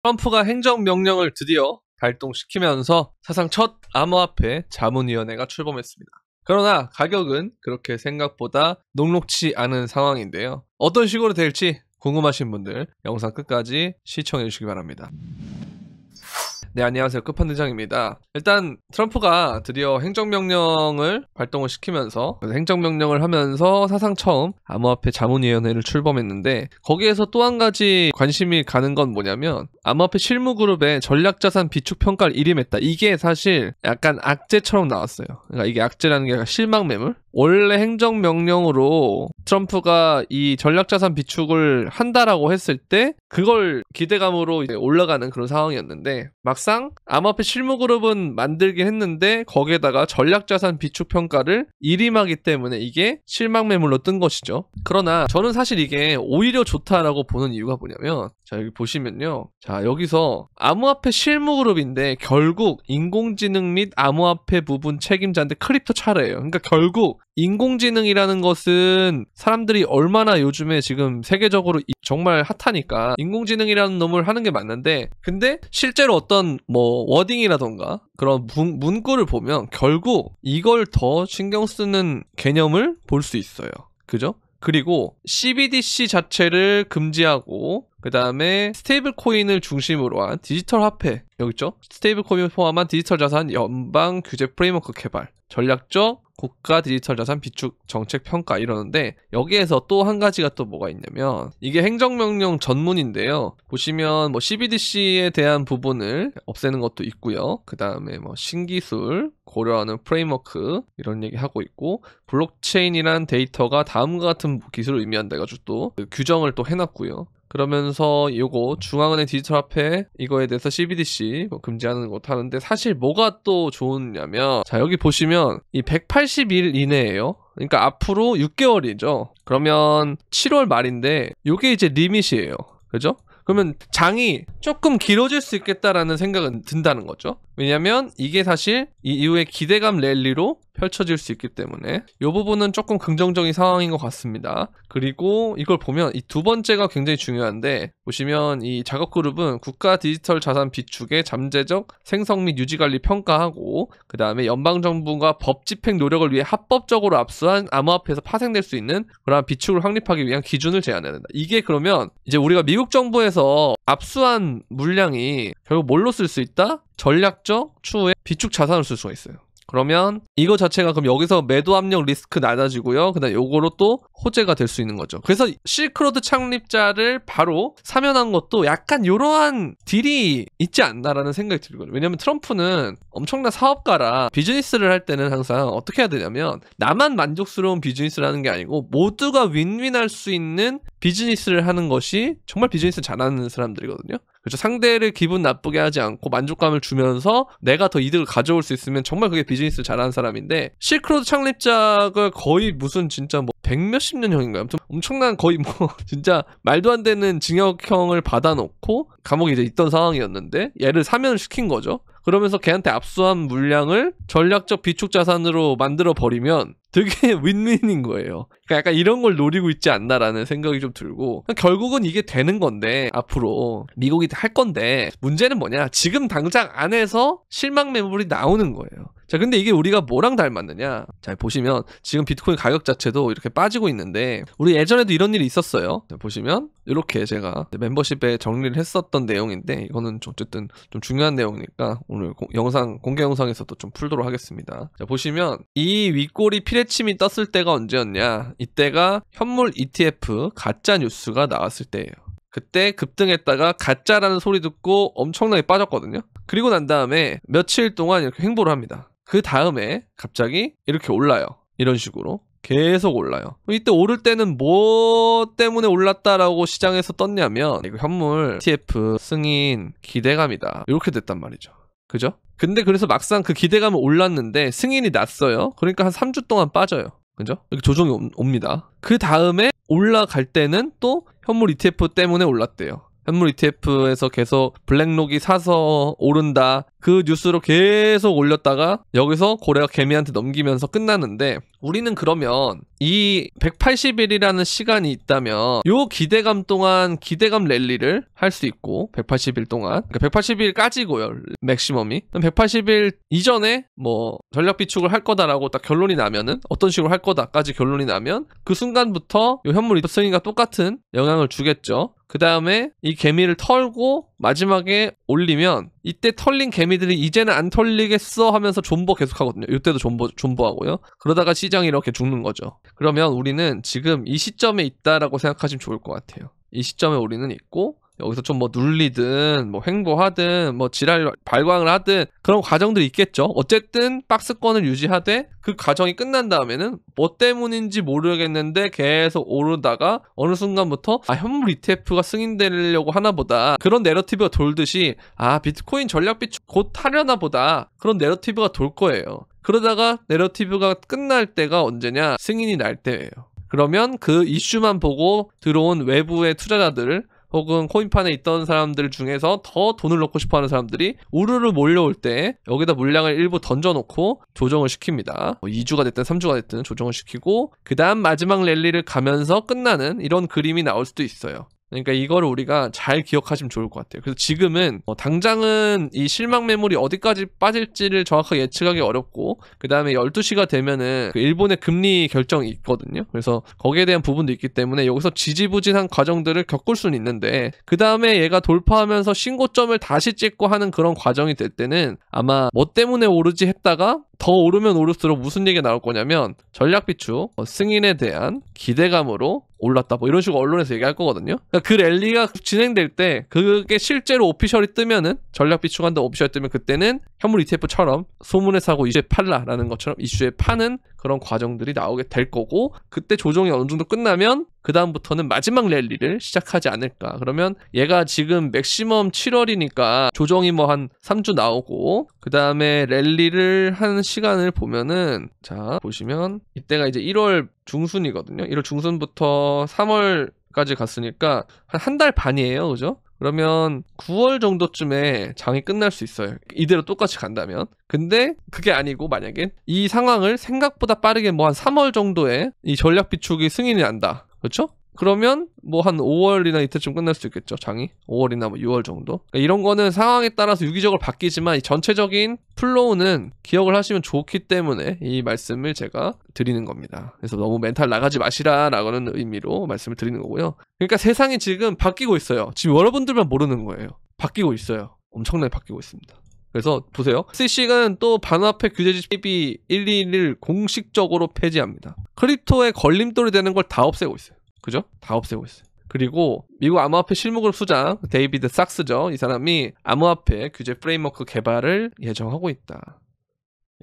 트럼프가 행정명령을 드디어 발동시키면서 사상 첫 암호화폐 자문위원회가 출범했습니다. 그러나 가격은 그렇게 생각보다 녹록치 않은 상황인데요. 어떤 식으로 될지 궁금하신 분들 영상 끝까지 시청해 주시기 바랍니다. 네, 안녕하세요. 끝판대장입니다. 일단 트럼프가 드디어 행정명령을 발동을 시키면서 행정명령을 하면서 사상 처음 암호화폐 자문위원회를 출범했는데, 거기에서 또 한 가지 관심이 가는 건 뭐냐면 암호화폐 실무그룹의 전략자산 비축평가를 일임했다. 이게 사실 약간 악재처럼 나왔어요. 그러니까 이게 악재라는 게 실망매물? 원래 행정명령으로 트럼프가 이 전략자산 비축을 한다라고 했을 때 그걸 기대감으로 이제 올라가는 그런 상황이었는데, 막상 암호화폐 실무그룹은 만들긴 했는데 거기에다가 전략자산 비축평가를 일임하기 때문에 이게 실망매물로 뜬 것이죠. 그러나 저는 사실 이게 오히려 좋다라고 보는 이유가 뭐냐면, 자, 여기 보시면요. 자, 여기서 암호화폐 실무그룹인데 결국 인공지능 및 암호화폐 부분 책임자인데 크립토 차례예요. 그러니까 결국 인공지능이라는 것은 사람들이 얼마나 요즘에 지금 세계적으로 정말 핫하니까 인공지능이라는 놈을 하는 게 맞는데, 근데 실제로 어떤 뭐 워딩이라던가 그런 문구를 보면 결국 이걸 더 신경 쓰는 개념을 볼 수 있어요. 그죠? 그리고 CBDC 자체를 금지하고 그 다음에 스테이블 코인을 중심으로 한 디지털 화폐, 여기 있죠? 스테이블 코인을 포함한 디지털 자산 연방 규제 프레임워크 개발, 전략적 국가 디지털 자산 비축 정책 평가 이러는데, 여기에서 또 한 가지가 또 뭐가 있냐면 이게 행정명령 전문인데요. 보시면 뭐 CBDC에 대한 부분을 없애는 것도 있고요. 그 다음에 뭐 신기술 고려하는 프레임워크 이런 얘기 하고 있고, 블록체인이란 데이터가 다음과 같은 기술을 의미한다 해가지고 또 규정을 또 해놨고요. 그러면서 요거 중앙은행 디지털 화폐 이거에 대해서 CBDC 뭐 금지하는 것도 하는데, 사실 뭐가 또 좋으냐면, 자, 여기 보시면 이 180일 이내예요. 그러니까 앞으로 6개월이죠. 그러면 7월 말인데 요게 이제 리밋이에요. 그죠? 그러면 장이 조금 길어질 수 있겠다라는 생각은 든다는 거죠. 왜냐면 이게 사실 이 이후에 기대감 랠리로 펼쳐질 수 있기 때문에 이 부분은 조금 긍정적인 상황인 것 같습니다. 그리고 이걸 보면 이 두 번째가 굉장히 중요한데, 보시면 이 작업그룹은 국가 디지털 자산 비축의 잠재적 생성 및 유지관리 평가하고, 그 다음에 연방정부가 법 집행 노력을 위해 합법적으로 압수한 암호화폐에서 파생될 수 있는 그러한 비축을 확립하기 위한 기준을 제안해야 된다. 이게 그러면 이제 우리가 미국 정부에서 압수한 물량이 결국 뭘로 쓸 수 있다? 전략적 추후에 비축 자산을 쓸 수가 있어요. 그러면 이거 자체가 그럼 여기서 매도 압력 리스크 낮아지고요. 그다음 요거로 또 호재가 될 수 있는 거죠. 그래서 실크로드 창립자를 바로 사면한 것도 약간 이러한 딜이 있지 않나라는 생각이 들거든요. 왜냐면 트럼프는 엄청난 사업가라 비즈니스를 할 때는 항상 어떻게 해야 되냐면, 나만 만족스러운 비즈니스를 하는 게 아니고 모두가 윈윈할 수 있는 비즈니스를 하는 것이 정말 비즈니스 잘하는 사람들이거든요. 그렇죠. 상대를 기분 나쁘게 하지 않고 만족감을 주면서 내가 더 이득을 가져올 수 있으면 정말 그게 비즈니스를 잘하는 사람인데, 실크로드 창립자가 거의 무슨 진짜 뭐 100몇십 년형인가요? 아무튼 엄청난 거의 뭐 진짜 말도 안 되는 징역형을 받아놓고 감옥에 이제 있던 상황이었는데 얘를 사면을 시킨 거죠. 그러면서 걔한테 압수한 물량을 전략적 비축 자산으로 만들어 버리면 되게 윈윈인 거예요. 그러니까 약간 이런 걸 노리고 있지 않나라는 생각이 좀 들고, 결국은 이게 되는 건데 앞으로 미국이 할 건데, 문제는 뭐냐, 지금 당장 안에서 실망 매물이 나오는 거예요. 자, 근데 이게 우리가 뭐랑 닮았느냐, 자, 보시면 지금 비트코인 가격 자체도 이렇게 빠지고 있는데, 우리 예전에도 이런 일이 있었어요. 자, 보시면 이렇게 제가 멤버십에 정리를 했었던 내용인데, 이거는 어쨌든 좀 중요한 내용이니까 오늘 공개 영상에서도 좀 풀도록 하겠습니다. 자, 보시면 이 윗꼬리 피레침이 떴을 때가 언제였냐, 이때가 현물 ETF 가짜 뉴스가 나왔을 때예요. 그때 급등했다가 가짜라는 소리 듣고 엄청나게 빠졌거든요. 그리고 난 다음에 며칠 동안 이렇게 횡보를 합니다. 그 다음에 갑자기 이렇게 올라요. 이런 식으로 계속 올라요. 이때 오를 때는 뭐 때문에 올랐다라고 시장에서 떴냐면, 이거 현물 ETF 승인 기대감이다, 이렇게 됐단 말이죠. 그죠? 근데 그래서 막상 그 기대감은 올랐는데 승인이 났어요. 그러니까 한 3주 동안 빠져요. 그죠? 이렇게 조정이 옵니다. 그 다음에 올라갈 때는 또 현물 ETF 때문에 올랐대요. 현물 ETF에서 계속 블랙록이 사서 오른다, 그 뉴스로 계속 올렸다가 여기서 고래가 개미한테 넘기면서 끝나는데, 우리는 그러면 이 180일이라는 시간이 있다면 요 기대감 동안 기대감 랠리를 할 수 있고, 180일 동안, 그러니까 180일까지고요 맥시멈이. 180일 이전에 뭐 전략 비축을 할 거다라고 딱 결론이 나면은, 어떤 식으로 할 거다까지 결론이 나면 그 순간부터 요 현물 이더승인과 똑같은 영향을 주겠죠. 그 다음에 이 개미를 털고 마지막에 올리면, 이때 털린 개미들이 이제는 안 털리겠어 하면서 존버 계속 하거든요. 이때도 존버하고요. 그러다가 시장이 이렇게 죽는 거죠. 그러면 우리는 지금 이 시점에 있다라고 생각하시면 좋을 것 같아요. 이 시점에 우리는 있고, 여기서 좀 뭐 눌리든 뭐 횡보하든 뭐 지랄 발광을 하든 그런 과정들이 있겠죠. 어쨌든 박스권을 유지하되 그 과정이 끝난 다음에는 뭐 때문인지 모르겠는데 계속 오르다가 어느 순간부터 현물 ETF가 승인되려고 하나 보다, 그런 내러티브가 돌듯이 비트코인 전략 비축 곧 하려나 보다, 그런 내러티브가 돌 거예요. 그러다가 내러티브가 끝날 때가 언제냐? 승인이 날 때예요. 그러면 그 이슈만 보고 들어온 외부의 투자자들 혹은 코인판에 있던 사람들 중에서 더 돈을 넣고 싶어하는 사람들이 우르르 몰려올 때 여기다 물량을 일부 던져놓고 조정을 시킵니다. 2주가 됐든 3주가 됐든 조정을 시키고, 그 다음 마지막 랠리를 가면서 끝나는 이런 그림이 나올 수도 있어요. 그러니까 이거를 우리가 잘 기억하시면 좋을 것 같아요. 그래서 지금은 당장은 이 실망 매물이 어디까지 빠질지를 정확하게 예측하기 어렵고, 그 다음에 12시가 되면은 그 일본의 금리 결정이 있거든요. 그래서 거기에 대한 부분도 있기 때문에 여기서 지지부진한 과정들을 겪을 수는 있는데, 그 다음에 얘가 돌파하면서 신고점을 다시 찍고 하는 그런 과정이 될 때는 아마 뭐 때문에 오르지 했다가 더 오르면 오를수록 무슨 얘기가 나올 거냐면, 전략 비축 승인에 대한 기대감으로 올랐다, 뭐 이런 식으로 언론에서 얘기할 거거든요. 그러니까 그 랠리가 진행될 때 그게 실제로 오피셜이 뜨면은, 전략 비축한다 오피셜이 뜨면, 그때는 현물 ETF처럼 소문에 사고 이슈에 팔라라는 것처럼 이슈에 파는 그런 과정들이 나오게 될 거고, 그때 조정이 어느 정도 끝나면 그 다음부터는 마지막 랠리를 시작하지 않을까. 그러면 얘가 지금 맥시멈 7월이니까 조정이 뭐 한 3주 나오고, 그 다음에 랠리를 한 시간을 보면은, 자 보시면 이때가 이제 1월 중순이거든요. 1월 중순부터 3월까지 갔으니까 한 달 반이에요, 그죠? 그러면 9월 정도쯤에 장이 끝날 수 있어요. 이대로 똑같이 간다면. 근데 그게 아니고 만약에 이 상황을 생각보다 빠르게 뭐 한 3월 정도에 이 전략 비축이 승인이 난다. 그렇죠? 그러면 뭐 한 5월이나 이때쯤 끝날 수도 있겠죠, 장이. 5월이나 뭐 6월 정도. 그러니까 이런 거는 상황에 따라서 유기적으로 바뀌지만 이 전체적인 플로우는 기억을 하시면 좋기 때문에 이 말씀을 제가 드리는 겁니다. 그래서 너무 멘탈 나가지 마시라라는 의미로 말씀을 드리는 거고요. 그러니까 세상이 지금 바뀌고 있어요. 지금 여러분들만 모르는 거예요. 바뀌고 있어요. 엄청나게 바뀌고 있습니다. 그래서 보세요. SEC는 또 반화폐 규제지 CB11을 공식적으로 폐지합니다. 크립토에 걸림돌이 되는 걸 다 없애고 있어요. 그죠? 다 없애고 있어요. 그리고 미국 암호화폐 실무그룹 수장 데이비드 삭스죠. 이 사람이 암호화폐 규제 프레임워크 개발을 예정하고 있다.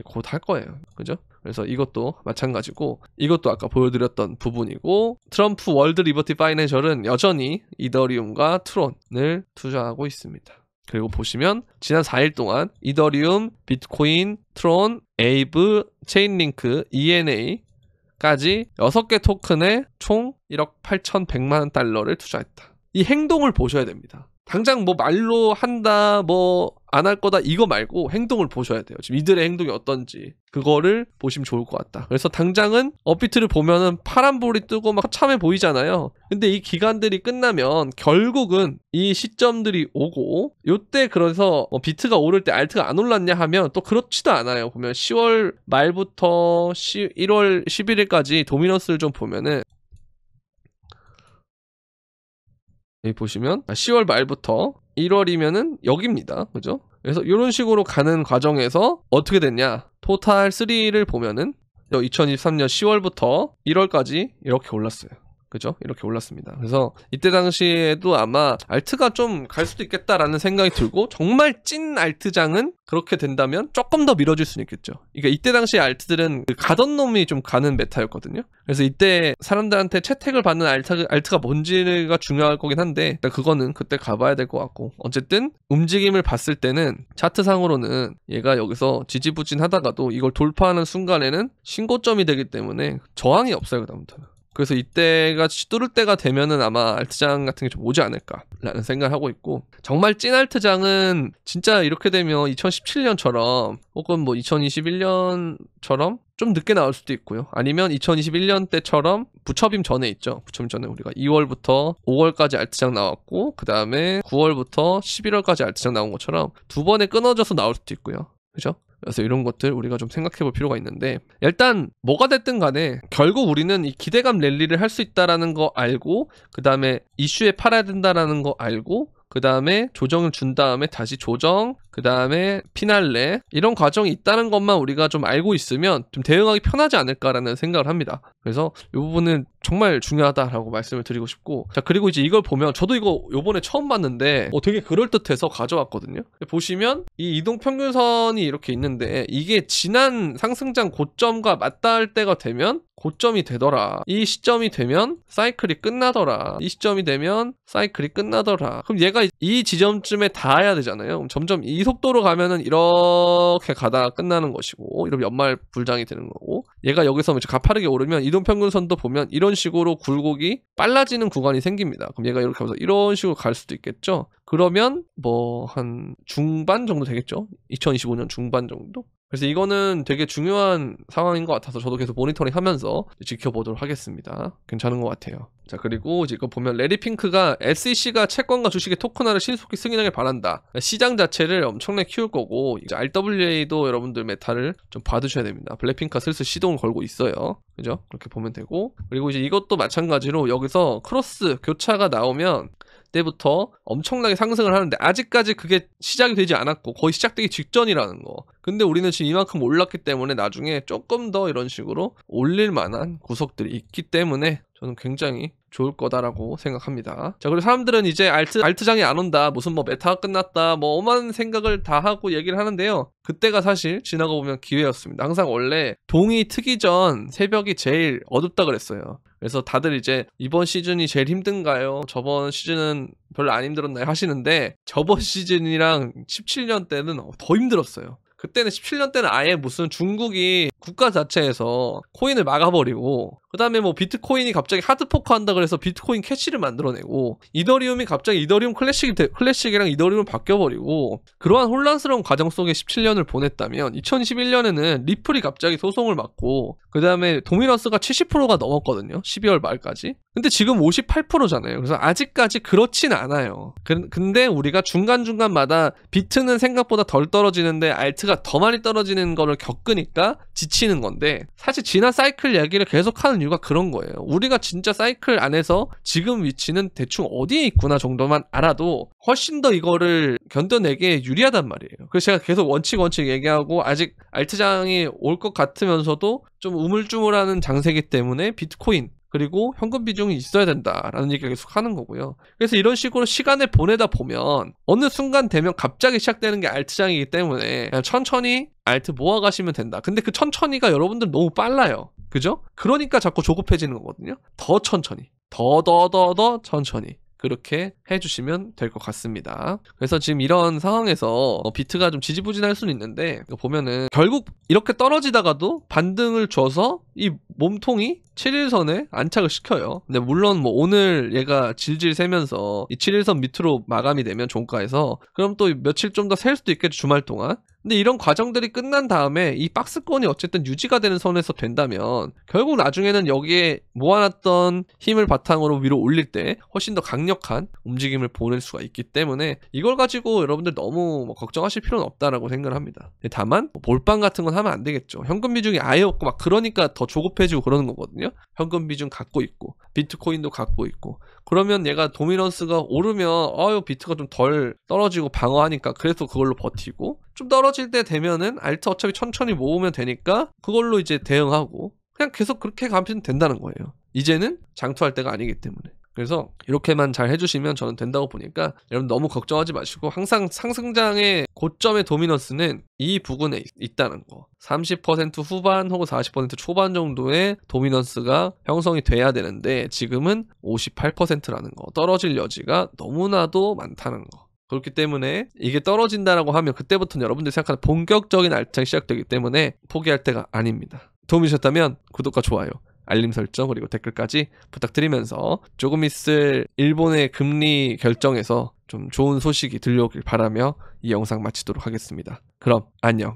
곧 할 거예요. 그죠? 그래서 이것도 마찬가지고, 이것도 아까 보여드렸던 부분이고, 트럼프 월드 리버티 파이낸셜은 여전히 이더리움과 트론을 투자하고 있습니다. 그리고 보시면 지난 4일 동안 이더리움, 비트코인, 트론, 에이브, 체인링크, ENA까지 6개 토큰에 총 1억 8,100만 달러를 투자했다. 이 행동을 보셔야 됩니다. 당장 뭐 말로 한다, 뭐 안 할 거다 이거 말고 행동을 보셔야 돼요. 지금 이들의 행동이 어떤지 그거를 보시면 좋을 것 같다. 그래서 당장은 업비트를 보면은 파란불이 뜨고 막 처참해 보이잖아요. 근데 이 기간들이 끝나면 결국은 이 시점들이 오고, 요때 그래서 비트가 오를 때 알트가 안 올랐냐 하면 또 그렇지도 않아요. 보면 10월 말부터 1월 11일까지 도미넌스를 좀 보면은, 여기 보시면 10월 말부터 1월이면은 여기입니다. 그죠? 그래서 이런 식으로 가는 과정에서 어떻게 됐냐? 토탈 3를 보면은 2023년 10월부터 1월까지 이렇게 올랐어요. 그죠? 이렇게 올랐습니다. 그래서 이때 당시에도 아마 알트가 좀 갈 수도 있겠다라는 생각이 들고, 정말 찐 알트장은 그렇게 된다면 조금 더 밀어줄 수는 있겠죠. 그러니까 이때 당시 알트들은 그 가던 놈이 좀 가는 메타였거든요. 그래서 이때 사람들한테 채택을 받는 알트가 뭔지가 중요할 거긴 한데, 그거는 그때 가봐야 될 것 같고, 어쨌든 움직임을 봤을 때는 차트상으로는 얘가 여기서 지지부진하다가도 이걸 돌파하는 순간에는 신고점이 되기 때문에 저항이 없어요. 그다음부터는. 그래서 이때가 뚫을 때가 되면은 아마 알트장 같은 게 좀 오지 않을까라는 생각을 하고 있고, 정말 찐 알트장은 진짜 이렇게 되면 2017년처럼 혹은 뭐 2021년처럼 좀 늦게 나올 수도 있고요. 아니면 2021년 때처럼 부처빔 전에 있죠. 부처빔 전에 우리가 2월부터 5월까지 알트장 나왔고 그 다음에 9월부터 11월까지 알트장 나온 것처럼 두 번에 끊어져서 나올 수도 있고요. 그죠? 그래서 이런 것들 우리가 좀 생각해 볼 필요가 있는데, 일단 뭐가 됐든 간에 결국 우리는 이 기대감 랠리를 할 수 있다라는 거 알고, 그 다음에 이슈에 팔아야 된다라는 거 알고, 그 다음에 조정을 준 다음에 다시 조정, 그 다음에 피날레, 이런 과정이 있다는 것만 우리가 좀 알고 있으면 좀 대응하기 편하지 않을까라는 생각을 합니다. 그래서 이 부분은 정말 중요하다라고 말씀을 드리고 싶고, 자, 그리고 이제 이걸 보면 저도 이거 요번에 처음 봤는데 되게 그럴듯해서 가져왔거든요. 보시면 이 이동평균선이 이렇게 있는데 이게 지난 상승장 고점과 맞닿을 때가 되면 고점이 되더라. 이 시점이 되면 사이클이 끝나더라. 이 시점이 되면 사이클이 끝나더라. 그럼 얘가 이 지점쯤에 닿아야 되잖아요. 그럼 점점 이 속도로 가면은 이렇게 가다가 끝나는 것이고, 이러면 연말 불장이 되는 거고, 얘가 여기서 이제 가파르게 오르면 이동평균선도 보면 이런 식으로 굴곡이 빨라지는 구간이 생깁니다. 그럼 얘가 이렇게 하면서 이런 식으로 갈 수도 있겠죠. 그러면 뭐 한 중반 정도 되겠죠. 2025년 중반 정도. 그래서 이거는 되게 중요한 상황인 것 같아서 저도 계속 모니터링 하면서 지켜보도록 하겠습니다. 괜찮은 것 같아요. 자, 그리고 이제 이거 보면 레리 핑크가 SEC가 채권과 주식의 토큰화를 신속히 승인하길 바란다. 시장 자체를 엄청나게 키울 거고, 이제 RWA도 여러분들 메타를 좀 받으셔야 됩니다. 블랙핑크가 슬슬 시동을 걸고 있어요. 그죠? 그렇게 보면 되고, 그리고 이제 이것도 마찬가지로 여기서 크로스 교차가 나오면 때부터 엄청나게 상승을 하는데 아직까지 그게 시작이 되지 않았고 거의 시작되기 직전이라는 거. 근데 우리는 지금 이만큼 올랐기 때문에 나중에 조금 더 이런 식으로 올릴 만한 구석들이 있기 때문에 저는 굉장히 좋을 거다라고 생각합니다. 자, 그리고 사람들은 이제 알트장이 안 온다, 무슨 뭐 메타가 끝났다, 뭐 오만 생각을 다 하고 얘기를 하는데요. 그때가 사실 지나고 보면 기회였습니다. 항상 원래 동이 트기 전 새벽이 제일 어둡다 그랬어요. 그래서 다들 이제 이번 시즌이 제일 힘든가요? 저번 시즌은 별로 안 힘들었나요? 하시는데 저번 시즌이랑 17년 때는 더 힘들었어요. 그때는 17년 때는 아예 무슨 중국이 국가 자체에서 코인을 막아버리고, 그 다음에 뭐 비트코인이 갑자기 하드포크 한다 그래서 비트코인 캐시를 만들어내고, 이더리움이 갑자기 이더리움 클래식이랑 이더리움 바뀌어버리고, 그러한 혼란스러운 과정 속에 17년을 보냈다면 2021년에는 리플이 갑자기 소송을 받고, 그 다음에 도미넌스가 70%가 넘었거든요. 12월 말까지. 근데 지금 58%잖아요. 그래서 아직까지 그렇진 않아요. 근데 우리가 중간중간마다 비트는 생각보다 덜 떨어지는데 알트가 더 많이 떨어지는 거를 겪으니까 지치는 건데, 사실 지난 사이클 얘기를 계속하는 이유가 그런 거예요. 우리가 진짜 사이클 안에서 지금 위치는 대충 어디에 있구나 정도만 알아도 훨씬 더 이거를 견뎌내기에 유리하단 말이에요. 그래서 제가 계속 원칙 얘기하고, 아직 알트장이 올 것 같으면서도 좀 우물쭈물하는 장세기 때문에 비트코인 그리고 현금 비중이 있어야 된다라는 얘기를 계속 하는 거고요. 그래서 이런 식으로 시간을 보내다 보면 어느 순간 되면 갑자기 시작되는 게 알트장이기 때문에 그냥 천천히 알트 모아가시면 된다. 근데 그 천천히가 여러분들 너무 빨라요. 그죠? 그러니까 자꾸 조급해지는 거거든요. 더 천천히, 더 천천히 그렇게 해주시면 될 것 같습니다. 그래서 지금 이런 상황에서 비트가 좀 지지부진할 수는 있는데, 보면은 결국 이렇게 떨어지다가도 반등을 줘서 이 몸통이 7일선에 안착을 시켜요. 근데 물론 뭐 오늘 얘가 질질 새면서 이 7일선 밑으로 마감이 되면 종가에서 그럼 또 며칠 좀 더 셀 수도 있겠죠, 주말 동안. 근데 이런 과정들이 끝난 다음에 이 박스권이 어쨌든 유지가 되는 선에서 된다면 결국 나중에는 여기에 모아놨던 힘을 바탕으로 위로 올릴 때 훨씬 더 강력한 움직임을 보낼 수가 있기 때문에 이걸 가지고 여러분들 너무 걱정하실 필요는 없다라고 생각을 합니다. 다만 몰빵 같은 건 하면 안 되겠죠. 현금 비중이 아예 없고 막 그러니까 더 조급해지고 그러는 거거든요. 현금 비중 갖고 있고 비트코인도 갖고 있고, 그러면 얘가 도미넌스가 오르면 비트가 좀 덜 떨어지고 방어하니까 그래서 그걸로 버티고, 좀 떨어질 때 되면은 알트 어차피 천천히 모으면 되니까 그걸로 이제 대응하고 그냥 계속 그렇게 가면 된다는 거예요. 이제는 장투할 때가 아니기 때문에. 그래서 이렇게만 잘 해주시면 저는 된다고 보니까 여러분 너무 걱정하지 마시고, 항상 상승장의 고점의 도미넌스는 이 부근에 있다는 거, 30% 후반 혹은 40% 초반 정도의 도미넌스가 형성이 돼야 되는데 지금은 58%라는 거, 떨어질 여지가 너무나도 많다는 거. 그렇기 때문에 이게 떨어진다라고 하면 그때부터는 여러분들이 생각하는 본격적인 알트장이 시작되기 때문에 포기할 때가 아닙니다. 도움이 되셨다면 구독과 좋아요, 알림 설정 그리고 댓글까지 부탁드리면서 조금 있을 일본의 금리 결정에서 좀 좋은 소식이 들려오길 바라며 이 영상 마치도록 하겠습니다. 그럼 안녕.